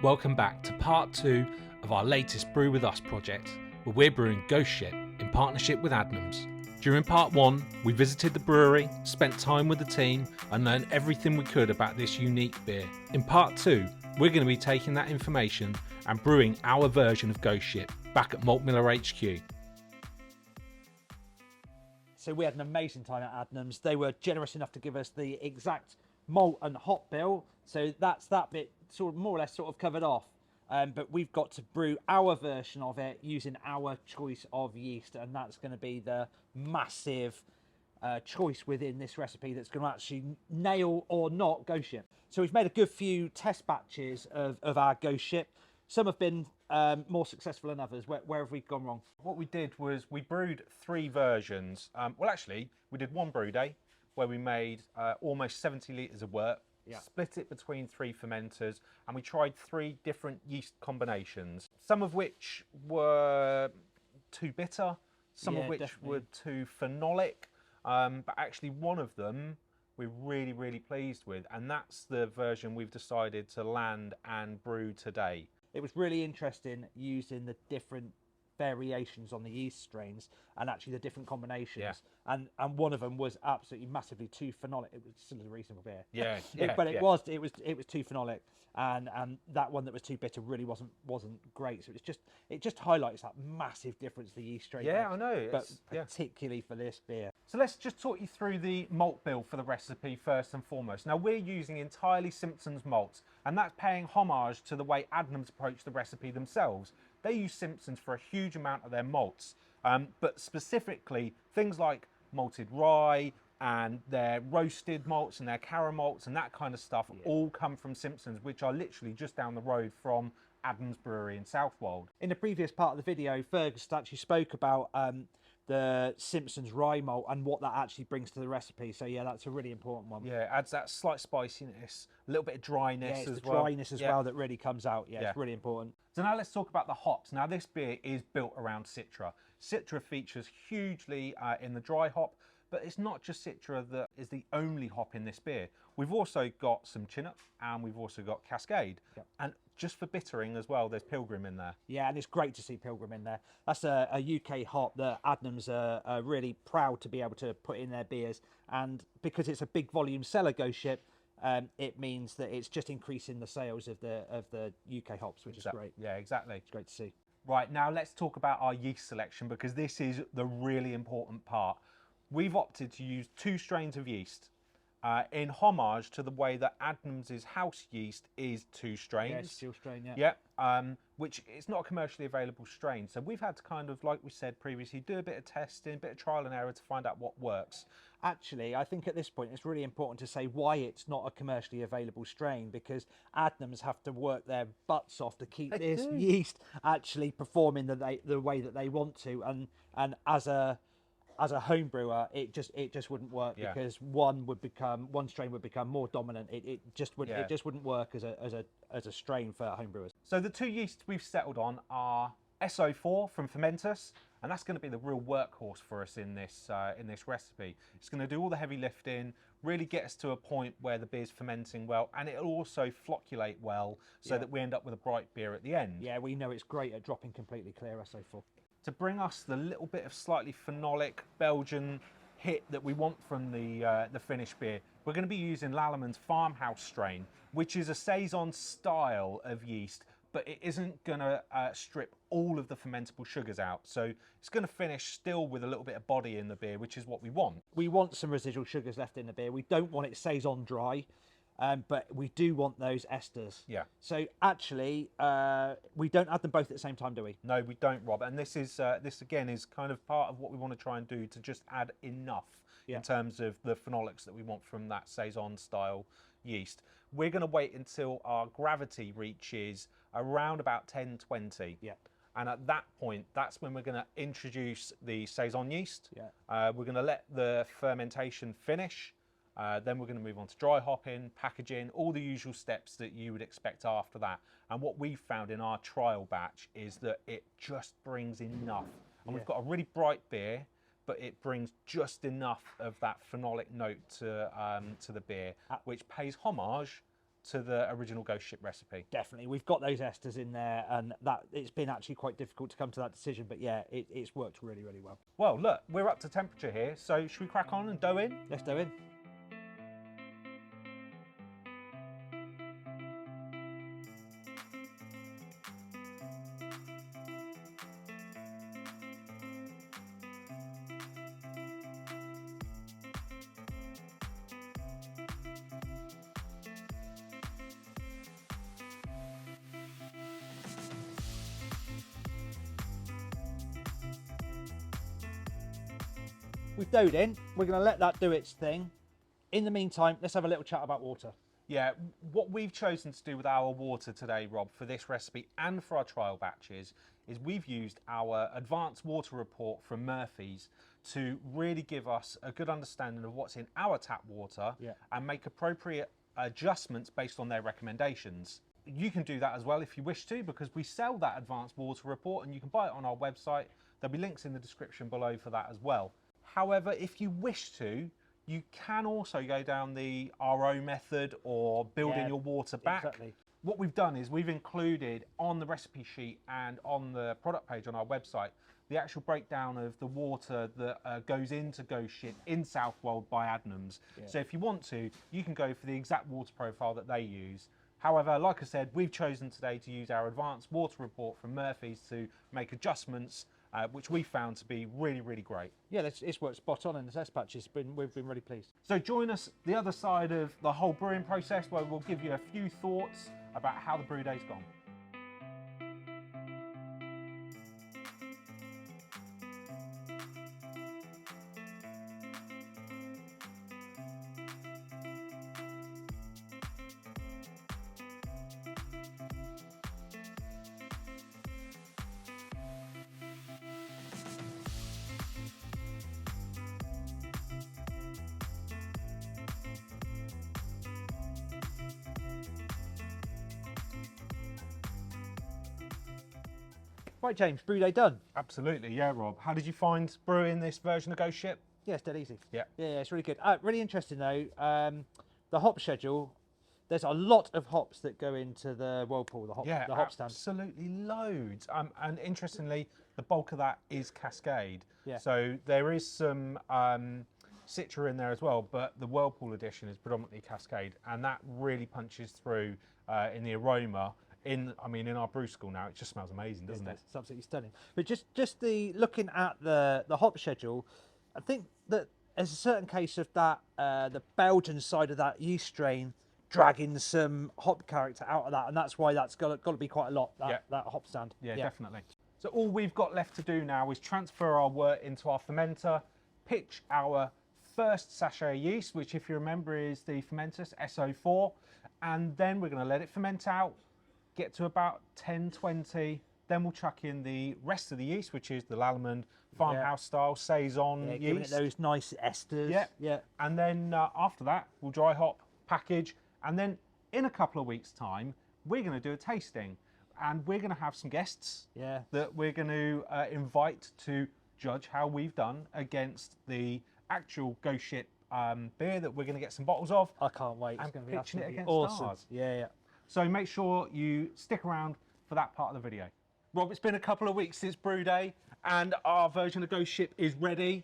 Welcome back to part 2 of our latest Brew With Us project, where we're brewing Ghost Ship in partnership with Adnams. During part 1, we visited the brewery, spent time with the team and learned everything we could about this unique beer. In part 2, we're going to be taking that information and brewing our version of Ghost Ship back at Malt Miller HQ. So we had an amazing time at Adnams. They were generous enough to give us the exact malt and hop bill, so that's that bit sort of more or less sort of covered off. But we've got to brew our version of it using our choice of yeast, and that's going to be the massive choice within this recipe that's going to actually nail or not Ghost Ship. So we've made a good few test batches of our Ghost Ship. Some have been more successful than others. Where have we gone wrong? What we did was we brewed 3 versions. Well, actually, we did 1 brew day where we made almost 70 litres of wort. Yeah. Split it between 3 fermenters, and we tried 3 different yeast combinations, some of which were too bitter, some of which were too phenolic, but actually one of them we're really, really pleased with, and that's the version we've decided to land and brew today. It was really interesting using the different variations on the yeast strains and actually the different combinations, and one of them was absolutely massively too phenolic. It was still a reasonable beer, but it was too phenolic, and that one that was too bitter really wasn't great. So it just highlights that massive difference the yeast strain makes, I know, but particularly for this beer. So let's just talk you through the malt bill for the recipe first and foremost. Now we're using entirely Simpson's malts, and that's paying homage to the way Adnams approach the recipe themselves. They use Simpsons for a huge amount of their malts, but specifically things like malted rye and their roasted malts and their caramel malts and that kind of stuff all come from Simpsons, which are literally just down the road from Adnams Brewery in Southwold. In the previous part of the video, Fergus actually spoke about the Simpsons rye malt and what that actually brings to the recipe. So yeah, that's a really important one. Yeah, it adds that slight spiciness, a little bit of dryness as well. Yeah, dryness as well that really comes out. Yeah, it's really important. So now let's talk about the hops. Now this beer is built around Citra. Citra features hugely in the dry hop, but it's not just Citra that is the only hop in this beer. We've also got some Chinook and we've also got Cascade. And just for bittering as well, there's Pilgrim in there. Yeah, and it's great to see Pilgrim in there. That's a UK hop that Adnams are really proud to be able to put in their beers. And because it's a big volume seller Ghost Ship, it means that it's just increasing the sales of the UK hops, which is great. Yeah, exactly. It's great to see. Right, now let's talk about our yeast selection, because this is the really important part. We've opted to use 2 strains of yeast in homage to the way that Adnams' house yeast is 2 strains. Yeah, steel strain, which is not a commercially available strain. So we've had to kind of, like we said previously, do a bit of testing, a bit of trial and error to find out what works. Actually, I think at this point it's really important to say why it's not a commercially available strain, because Adnams have to work their butts off to keep this yeast actually performing the way that they want to, and as a home brewer, it just wouldn't work, because one strain would become more dominant. It just wouldn't work as a strain for home brewers. So the 2 yeasts we've settled on are SO4 from Fermentus, and that's going to be the real workhorse for us in this recipe. It's going to do all the heavy lifting, really get us to a point where the beer's fermenting well, and it'll also flocculate well, so that we end up with a bright beer at the end. Yeah, we know it's great at dropping completely clear, SO4. To bring us the little bit of slightly phenolic Belgian hit that we want from the finished beer, we're going to be using Lallemand's Farmhouse strain, which is a saison style of yeast, but it isn't going to strip all of the fermentable sugars out. So it's going to finish still with a little bit of body in the beer, which is what we want. We want some residual sugars left in the beer. We don't want it saison dry. But we do want those esters. Yeah. So actually, we don't add them both at the same time, do we? No, we don't, Rob. And this again is kind of part of what we want to try and do, to just add enough in terms of the phenolics that we want from that saison style yeast. We're going to wait until our gravity reaches around about 1020. Yeah. And at that point, that's when we're going to introduce the saison yeast. Yeah. We're going to let the fermentation finish. Then we're going to move on to dry hopping, packaging, all the usual steps that you would expect after that. And what we found in our trial batch is that it just brings enough. And we've got a really bright beer, but it brings just enough of that phenolic note to the beer, which pays homage to the original Ghost Ship recipe. Definitely, we've got those esters in there, and that it's been actually quite difficult to come to that decision. But yeah, it's worked really, really well. Well, look, we're up to temperature here, so should we crack on and dough in? Let's do it. We've doughed in. We're going to let that do its thing. In the meantime, let's have a little chat about water. Yeah, what we've chosen to do with our water today, Rob, for this recipe and for our trial batches, is we've used our advanced water report from Murphy's to really give us a good understanding of what's in our tap water and make appropriate adjustments based on their recommendations. You can do that as well if you wish to, because we sell that advanced water report and you can buy it on our website. There'll be links in the description below for that as well. However, if you wish to, you can also go down the RO method or building your water back. Exactly. What we've done is we've included on the recipe sheet and on the product page on our website the actual breakdown of the water that goes into Ghost Ship in Southwold by Adnams. So if you want to, you can go for the exact water profile that they use. However, like I said, we've chosen today to use our advanced water report from Murphy's to make adjustments which we found to be really, really great. Yeah, it's worked spot on in the test patch. We've been really pleased. So join us the other side of the whole brewing process, where we'll give you a few thoughts about how the brew day's gone. Right, James, brew day done. Absolutely, yeah, Rob. How did you find brewing this version of Ghost Ship? Yeah, it's dead easy. Yeah. Yeah, it's really good. Really interesting though, the hop schedule. There's a lot of hops that go into the whirlpool, the hop stand. Absolutely loads. And interestingly, the bulk of that is Cascade. Yeah. So there is some Citra in there as well, but the whirlpool edition is predominantly Cascade, and that really punches through in the aroma. In our brew school now, it just smells amazing, doesn't it? It's absolutely stunning. But just the looking at the hop schedule, I think that there's a certain case of that the Belgian side of that yeast strain dragging some hop character out of that, and that's why that's got to be quite a lot, that hop stand. Yeah, definitely. So all we've got left to do now is transfer our wort into our fermenter, pitch our first sachet yeast, which if you remember is the Fermentus SO4, and then we're going to let it ferment out, get to about 10-20, then we'll chuck in the rest of the yeast, which is the Lallemand farmhouse style Saison yeast. Giving it those nice esters. Yeah. And then after that, we'll dry hop, package, and then in a couple of weeks' time, we're going to do a tasting. And we're going to have some guests that we're going to invite to judge how we've done against the actual Ghost Ship beer that we're going to get some bottles of. I can't wait. It's going to be pitching it against awesome. ours. Yeah. So make sure you stick around for that part of the video. Rob, it's been a couple of weeks since brew day, and our version of Ghost Ship is ready.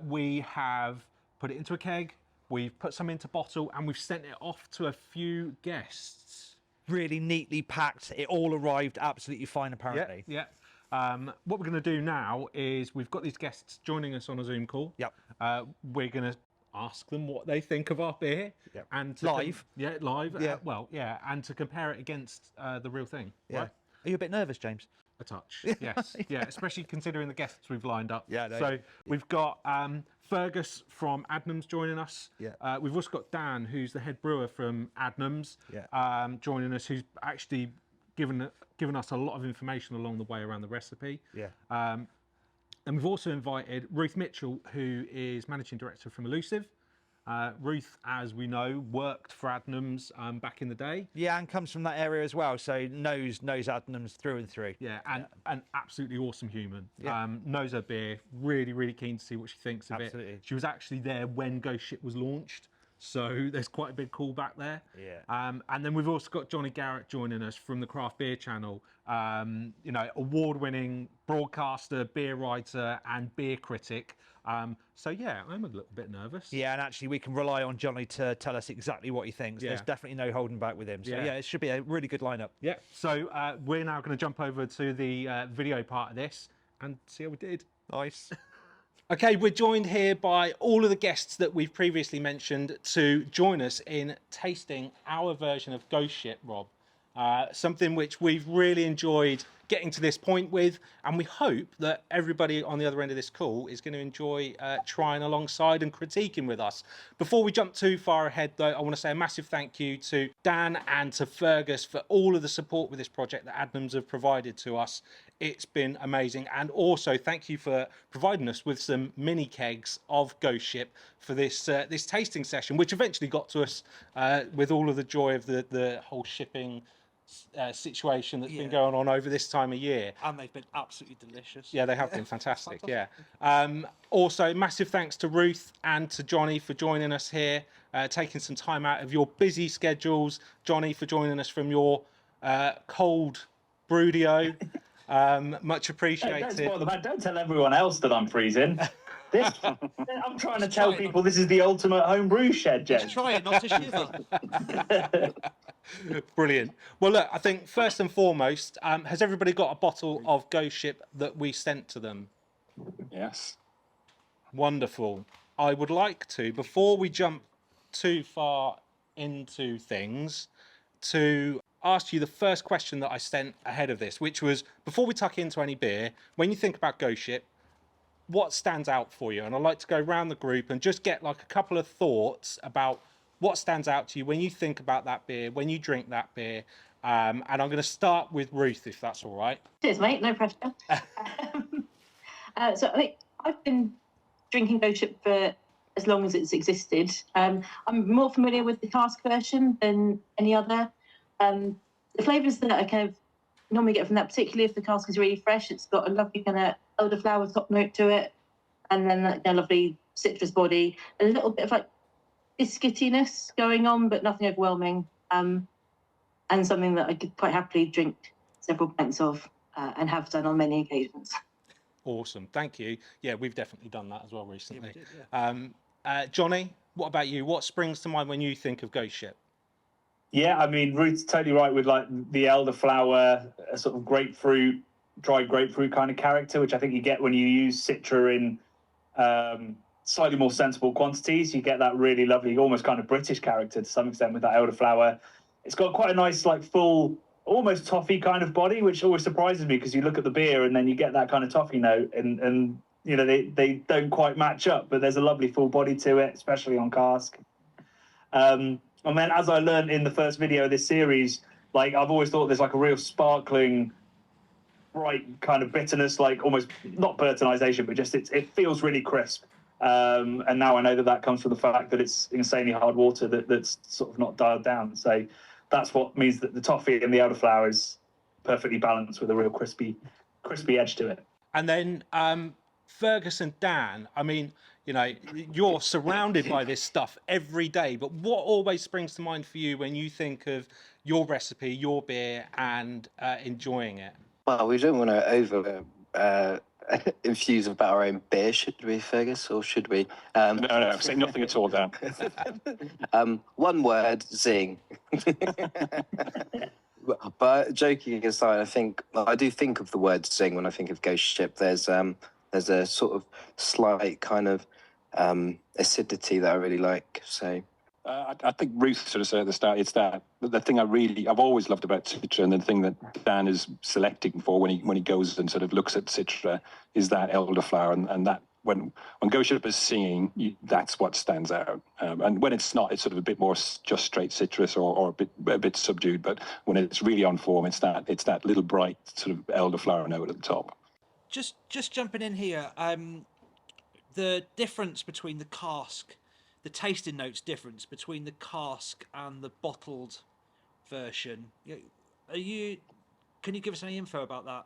We have put it into a keg, we've put some into bottle, and we've sent it off to a few guests. Really neatly packed. It all arrived absolutely fine, apparently. Yeah. What we're going to do now is we've got these guests joining us on a Zoom call. Yep. We're going to ask them what they think of our beer. Yep. And live. Live. Yeah. And to compare it against the real thing. Yeah. Right? Are you a bit nervous, James? A touch, yes. Yeah, especially considering the guests we've lined up. Yeah, no. So we've got Fergus from Adnams joining us. Yeah. We've also got Dan, who's the head brewer from Adnams, joining us, who's actually given us a lot of information along the way around the recipe. Yeah. And we've also invited Ruth Mitchell, who is managing director from Elusive. Ruth, as we know, worked for Adnams back in the day. Yeah, and comes from that area as well, so knows Adnams through and through. Yeah, and an absolutely awesome human. Yeah. Knows her beer, really, really keen to see what she thinks of Absolutely. it. She was actually there when Ghost Ship was launched. So there's quite a big callback there. Yeah. And then we've also got Jonny Garrett joining us from the Craft Beer Channel. You know, award-winning broadcaster, beer writer, and beer critic. So yeah, I'm a little bit nervous. Yeah, and actually we can rely on Jonny to tell us exactly what he thinks. Yeah. There's definitely no holding back with him. So Yeah. yeah, it should be a really good lineup. Yeah. So we're now going to jump over to the video part of this and see how we did. Nice. Okay, we're joined here by all of the guests that we've previously mentioned to join us in tasting our version of Ghost Ship, Rob. Something which we've really enjoyed getting to this point with, and we hope that everybody on the other end of this call is going to enjoy trying alongside and critiquing with us. Before we jump too far ahead, though, I want to say a massive thank you to Dan and to Fergus for all of the support with this project that Adnams have provided to us. It's been amazing. And also thank you for providing us with some mini kegs of Ghost Ship for this this tasting session, which eventually got to us with all of the joy of the whole shipping situation that's been going on over this time of year. And they've been absolutely delicious. Yeah, they have been fantastic. Yeah. Also, massive thanks to Ruth and to Jonny for joining us here, taking some time out of your busy schedules. Jonny for joining us from your cold Brewdio. Much appreciated. Don't spoil the man. Don't tell everyone else that I'm freezing. I'm trying to tell people this is the ultimate homebrew shed, Jen. Try it not to shiver. Brilliant. Well, look, I think first and foremost, has everybody got a bottle of Ghost Ship that we sent to them? Yes. Wonderful. I would like to, before we jump too far into things, to ask you the first question that I sent ahead of this, which was, before we tuck into any beer, when you think about Ghost Ship, what stands out for you? And I'd like to go around the group and just get like a couple of thoughts about what stands out to you when you think about that beer, when you drink that beer. And I'm going to start with Ruth, if that's all right. Cheers, mate. No pressure. So I think I've been drinking Ghost Ship for as long as it's existed. I'm more familiar with the cask version than any other. The flavours that I kind of normally get from that, particularly if the cask is really fresh, it's got a lovely kind of elderflower top note to it, and then that lovely citrus body, a little bit of like biscuitiness going on, but nothing overwhelming, and something that I could quite happily drink several pints of, and have done on many occasions. Awesome, thank you. Yeah, we've definitely done that as well recently. Yeah, we did, yeah. Jonny, what about you? What springs to mind when you think of Ghost Ship? Yeah, I mean, Ruth's totally right with like the elderflower, a sort of grapefruit, dried grapefruit kind of character, which I think you get when you use Citra in slightly more sensible quantities. You get that really lovely, almost kind of British character to some extent with that elderflower. It's got quite a nice, like full, almost toffee kind of body, which always surprises me because you look at the beer and then you get that kind of toffee note, and you know they don't quite match up, but there's a lovely full body to it, especially on cask. And then, as I learned in the first video of this series, like I've always thought there's like a real sparkling, bright kind of bitterness, like almost not Burtonization, but just it feels really crisp. And now I know that comes from the fact that it's insanely hard water that's sort of not dialed down. So that's what means that the toffee and the elderflower is perfectly balanced with a real crispy edge to it. And then Fergus and Dan, I mean, you know, you're surrounded by this stuff every day, but what always springs to mind for you when you think of your recipe, your beer, and enjoying it? Well, we don't want to over infuse about our own beer, should we, Fergus, or should we? No, say nothing at all, Dan. One word, zing. But joking aside, I do think of the word zing when I think of Ghost Ship. There's a sort of slight kind of acidity that I really like. So I think Ruth sort of said at the start, it's that the thing I've always loved about Citra, and the thing that Dan is selecting for when he goes and sort of looks at Citra is that elderflower, and that when Ghost Ship is singing, that's what stands out. And when it's not, it's sort of a bit more just straight citrus or a bit subdued. But when it's really on form, it's that little bright sort of elderflower note at the top. Just jumping in here, the difference between the cask, the tasting notes difference between the cask and the bottled version. Can you give us any info about that?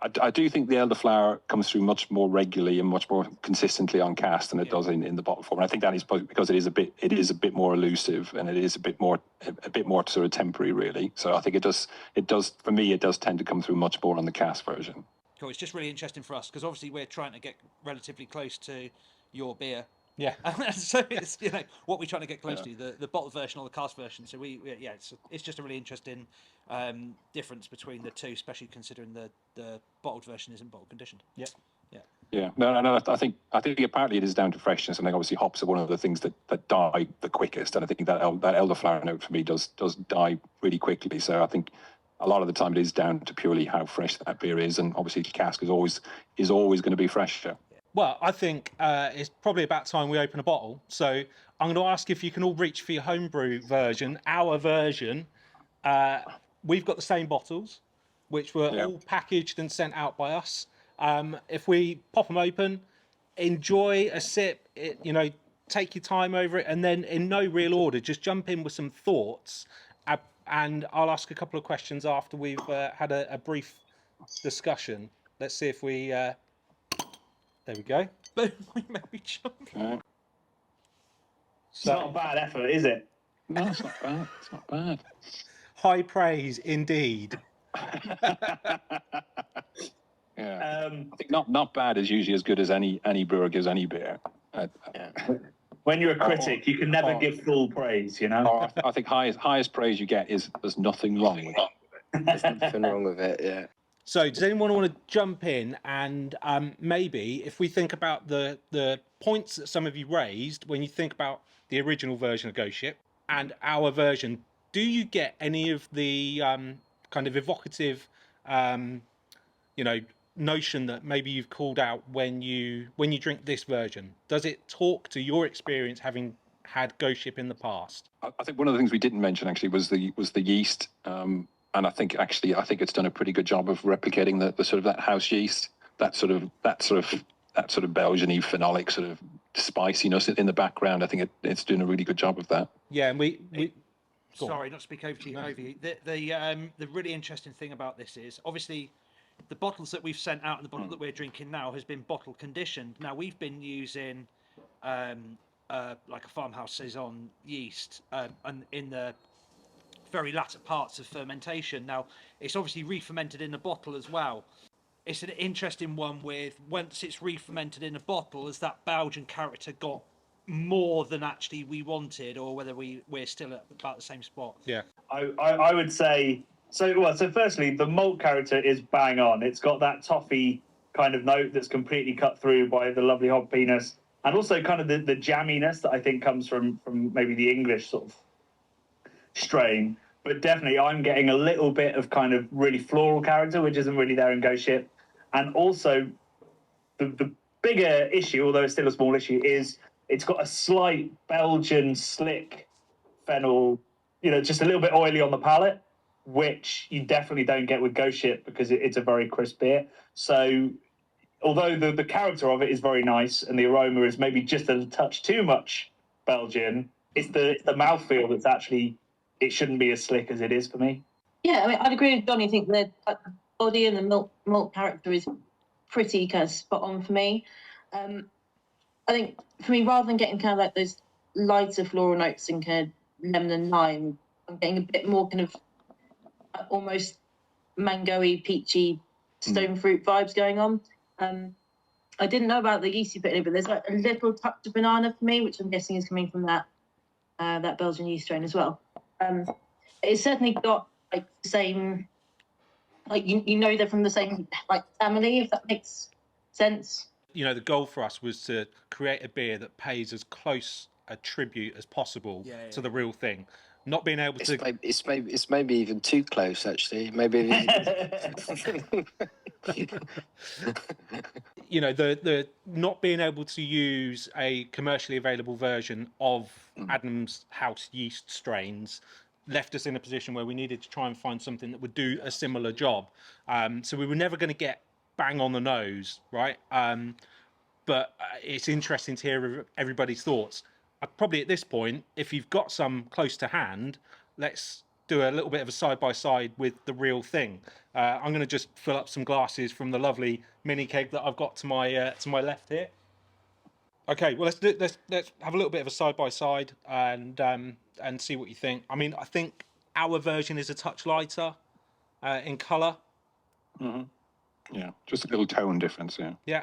I do think the elderflower comes through much more regularly and much more consistently on cast than it does in the bottle form. And I think that is because it is a bit more elusive, and it is a bit more sort of temporary, really. So I think it does for me, it does tend to come through much more on the cast version. Cool. It's just really interesting for us because obviously we're trying to get relatively close to your beer. Yeah. So it's what we're trying to get close to, the bottled version or the cast version. So it's just a really interesting difference between the two, especially considering the bottled version isn't bottle conditioned. Yeah. Yeah, no. I think partly it is down to freshness, and obviously hops are one of the things that die the quickest, and I think that elderflower note for me does die really quickly. So I think a lot of the time it is down to purely how fresh that beer is, and obviously cask is always going to be fresher. Well, I think it's probably about time we open a bottle. So I'm going to ask if you can all reach for your homebrew version, our version. We've got the same bottles, which were all packaged and sent out by us. If we pop them open, enjoy a sip, take your time over it, and then in no real order, just jump in with some thoughts. And I'll ask a couple of questions after we've had a brief discussion. Let's see if we... There we go. Boom, we may be jumping. Okay. It's not a bad effort, is it? No, it's not bad. It's not bad. High praise indeed. Yeah. I think not bad is usually as good as any brewer gives any beer. When you're a critic, you can never give full praise, I think highest praise you get is there's nothing wrong with it. There's nothing wrong with it, yeah. So does anyone want to jump in and maybe if we think about the points that some of you raised when you think about the original version of Ghost Ship and our version, do you get any of the kind of evocative notion that maybe you've called out when you drink this version? Does it talk to your experience having had Ghost Ship in the past? I think one of the things we didn't mention actually was the yeast. And I think it's done a pretty good job of replicating the sort of that house yeast, that sort of Belgian-y phenolic sort of spiciness in the background. I think it's doing a really good job of that. Yeah, and we sorry, not to speak over to you, over you. The really interesting thing about this is obviously the bottles that we've sent out and the bottle that we're drinking now has been bottle conditioned. Now we've been using like a farmhouse saison yeast and in the very latter parts of fermentation. Now it's obviously re-fermented in a bottle as well. It's an interesting one with once it's re-fermented in a bottle, has that Belgian character got more than actually we wanted, or whether we're still at about the same spot? Yeah, I would say so. Well, so firstly, the malt character is bang on. It's got that toffee kind of note that's completely cut through by the lovely hoppiness, and also kind of the jamminess that I think comes from maybe the English sort of strain. But definitely I'm getting a little bit of kind of really floral character, which isn't really there in Ghost Ship. And also the bigger issue, although it's still a small issue, is it's got a slight Belgian slick fennel, just a little bit oily on the palate, which you definitely don't get with Ghost Ship because it's a very crisp beer. So although the character of it is very nice and the aroma is maybe just a touch too much Belgian, it's the mouthfeel that's actually, it shouldn't be as slick as it is for me. Yeah, I mean, I'd agree with Jonny. I think the body and the malt character is pretty kind of spot on for me. I think for me, rather than getting kind of like those lighter floral notes and kind of lemon and lime, I'm getting a bit more kind of almost mango-y, peachy, stone fruit vibes going on. I didn't know about the yeast you put in it, but there's like a little touch of banana for me, which I'm guessing is coming from that Belgian yeast strain as well. It's certainly got like the same, like they're from the same like family, if that makes sense. The goal for us was to create a beer that pays as close a tribute as possible to the real thing. Not being able to. It's maybe even too close, actually. Maybe. The not being able to use a commercially available version of Adnams house yeast strains left us in a position where we needed to try and find something that would do a similar job. So we were never going to get bang on the nose, right? But it's interesting to hear everybody's thoughts. Probably at this point, if you've got some close to hand, let's do a little bit of a side by side with the real thing. I'm going to just fill up some glasses from the lovely mini keg that I've got to my left here. Okay, well let's have a little bit of a side by side and see what you think. I mean, I think our version is a touch lighter in colour. Mm-hmm. Yeah, just a little tone difference. Yeah. Yeah.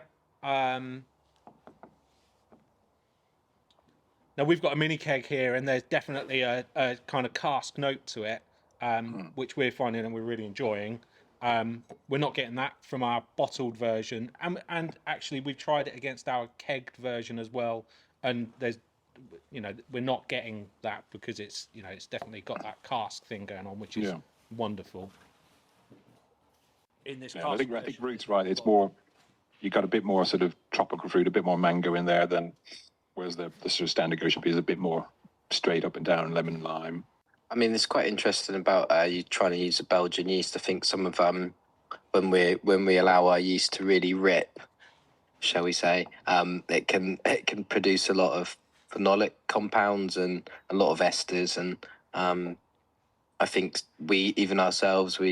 Now we've got a mini keg here, and there's definitely a kind of cask note to it, which we're finding and we're really enjoying. We're not getting that from our bottled version, and actually we've tried it against our kegged version as well, and there's, we're not getting that because it's definitely got that cask thing going on, which is wonderful. In this I think Ruth's right. It's more, you got a bit more sort of tropical fruit, a bit more mango in there than, whereas the sort of standard Goshen beer is a bit more straight up and down lemon and lime. I mean, it's quite interesting about you trying to use a Belgian yeast. I think some of when we allow our yeast to really rip, shall we say, it can produce a lot of phenolic compounds and a lot of esters, and I think we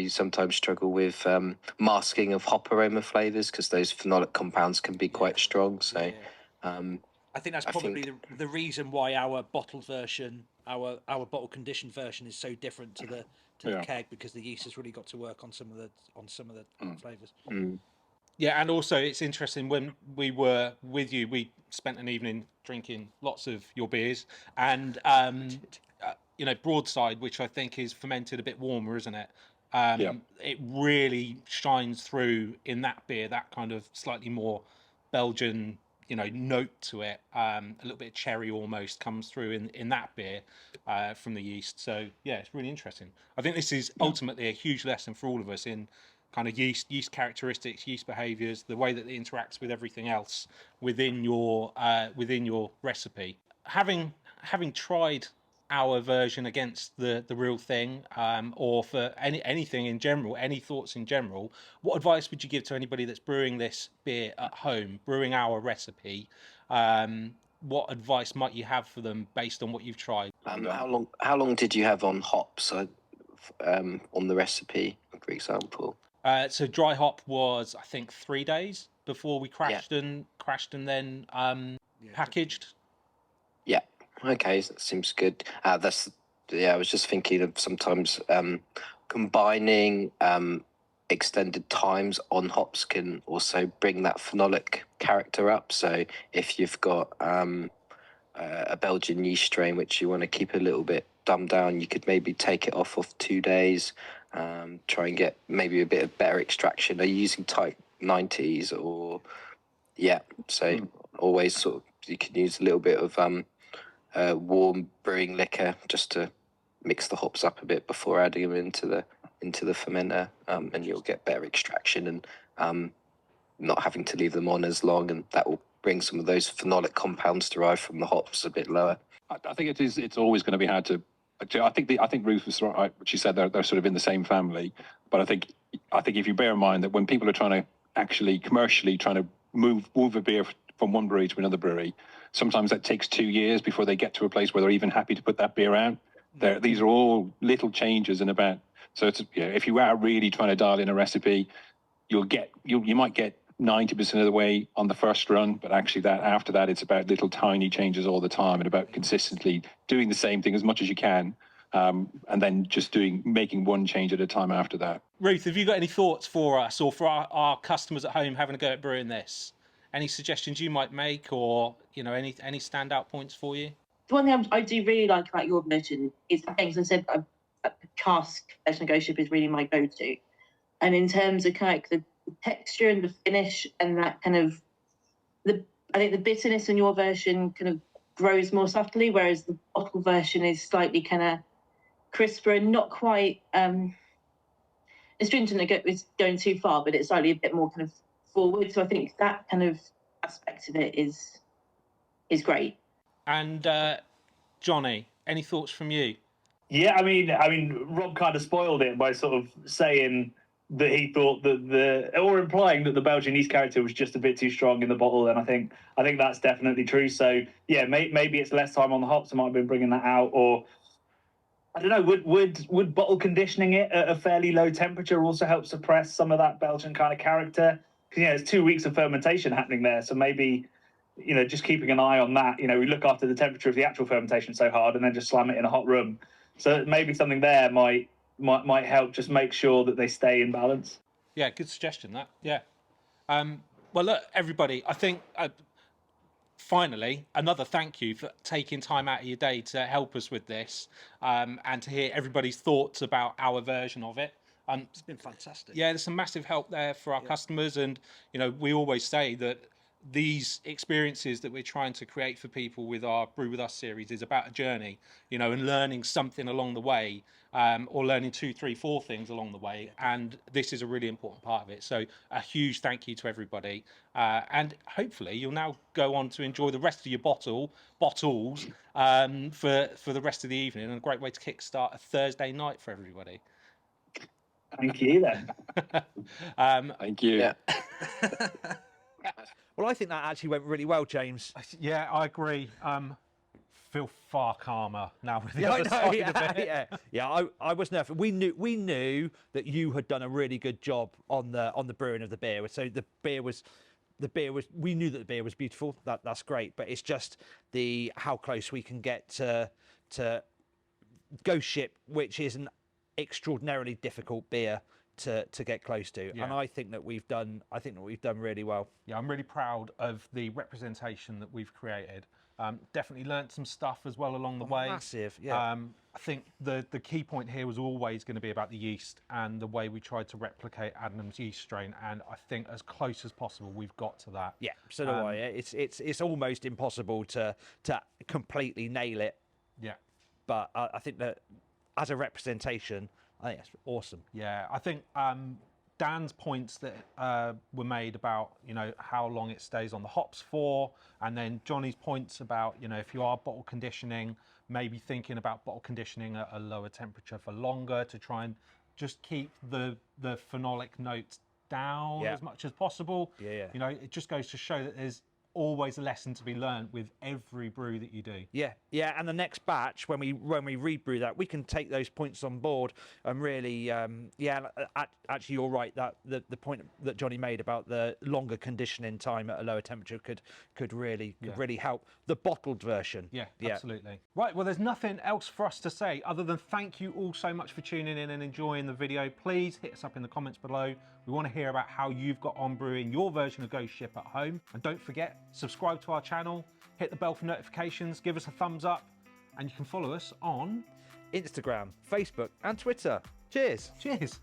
sometimes struggle with masking of hop aroma flavors because those phenolic compounds can be quite strong. So. I think that's probably the reason why our bottled version, our bottle conditioned version, is so different to the keg, because the yeast has really got to work on some of the flavors. Mm. Yeah, and also it's interesting, when we were with you, we spent an evening drinking lots of your beers, and Broadside, which I think is fermented a bit warmer, isn't it? It really shines through in that beer, that kind of slightly more Belgian note to it. A little bit of cherry almost comes through in that beer from the yeast. So yeah, it's really interesting. I think this is ultimately a huge lesson for all of us in kind of yeast characteristics, yeast behaviours, the way that it interacts with everything else within your recipe. Having tried our version against the real thing, or for anything in general, any thoughts in general, what advice would you give to anybody that's brewing this beer at home, brewing our recipe? What advice might you have for them based on what you've tried? How long did you have on hops on the recipe, for example? So dry hop was, I think, 3 days before we crashed and then packaged. Yeah. Okay, that seems good. I was just thinking of sometimes combining extended times on hops can also bring that phenolic character up. So if you've got a Belgian yeast strain which you want to keep a little bit dumbed down, you could maybe take it off 2 days, try and get maybe a bit of better extraction. Are you using type 90s or? Yeah, so always sort of, you can use a little bit of warm brewing liquor just to mix the hops up a bit before adding them into the fermenter, and you'll get better extraction and not having to leave them on as long, and that will bring some of those phenolic compounds derived from the hops a bit lower. I think it's always going to be hard to. I think Ruth was right. She said they're sort of in the same family, but I think if you bear in mind that when people are trying to actually commercially trying to move a beer from one brewery to another brewery, sometimes that takes 2 years before they get to a place where they're even happy to put that beer out. These are all little changes in about. So it's, if you are really trying to dial in a recipe, you might get 90% of the way on the first run, but actually after that it's about little tiny changes all the time and about consistently doing the same thing as much as you can, and then just making one change at a time after that. Ruth, have you got any thoughts for us or for our customers at home having a go at brewing this? Any suggestions you might make, or any standout points for you? The one thing I do really like about your version is, again, as I said, the cask version of Ship is really my go-to. And in terms of kind of the texture and the finish and that kind of, I think the bitterness in your version kind of grows more subtly, whereas the bottle version is slightly kind of crisper and not quite astringent. It's going too far, but it's slightly a bit more kind of forward. So I think that kind of aspect of it is great. And Jonny, any thoughts from you? Yeah, I mean, Rob kind of spoiled it by sort of saying that he thought that or implying that the Belgian yeast character was just a bit too strong in the bottle, and I think that's definitely true. So yeah, maybe it's less time on the hops. I might have been bringing that out, or I don't know. Would bottle conditioning it at a fairly low temperature also help suppress some of that Belgian kind of character? Because there's 2 weeks of fermentation happening there, so maybe just keeping an eye on that. We look after the temperature of the actual fermentation so hard, and then just slam it in a hot room. So maybe something there might help just make sure that they stay in balance. Yeah, good suggestion. That. Yeah. Well, look, everybody. I think. Finally, another thank you for taking time out of your day to help us with this, and to hear everybody's thoughts about our version of it. It's been fantastic. Yeah, there's some massive help there for our customers, and we always say that these experiences that we're trying to create for people with our Brew With Us series is about a journey, and learning something along the way, or learning 2, 3, 4 things along the way. And this is a really important part of it. So a huge thank you to everybody. And hopefully you'll now go on to enjoy the rest of your bottles for the rest of the evening, and a great way to kickstart a Thursday night for everybody. Thank you then. Thank you. Yeah. Well, I think that actually went really well, James. Yeah, I agree. Feel far calmer now with the other side of it. Yeah. I was nervous. We knew that you had done a really good job on the brewing of the beer. So the beer was. We knew that the beer was beautiful. That's great. But it's just how close we can get to Ghost Ship, which is an extraordinarily difficult beer to get close to. Yeah. And I think that we've done really well. Yeah, I'm really proud of the representation that we've created. Definitely learnt some stuff as well along the way. Massive, yeah. I think the key point here was always going to be about the yeast and the way we tried to replicate Adnams yeast strain, and I think as close as possible we've got to that. Yeah, so do I. It's almost impossible to completely nail it. Yeah. But I think that as a representation, I think it's awesome. Yeah, I think Dan's points that were made about how long it stays on the hops for, and then Jonny's points about if you are bottle conditioning, maybe thinking about bottle conditioning at a lower temperature for longer to try and just keep the phenolic notes down as much as possible. Yeah. It just goes to show that there's always a lesson to be learned with every brew that you do. Yeah, and the next batch, when we rebrew that, we can take those points on board and really, actually you're right, that the point that Jonny made about the longer conditioning time at a lower temperature could really help the bottled version. Yeah, absolutely. Right, well, there's nothing else for us to say other than thank you all so much for tuning in and enjoying the video. Please hit us up in the comments below. We want to hear about how you've got on brewing your version of Ghost Ship at home. And don't forget, subscribe to our channel, hit the bell for notifications, give us a thumbs up, and you can follow us on Instagram, Facebook, and Twitter. Cheers. Cheers.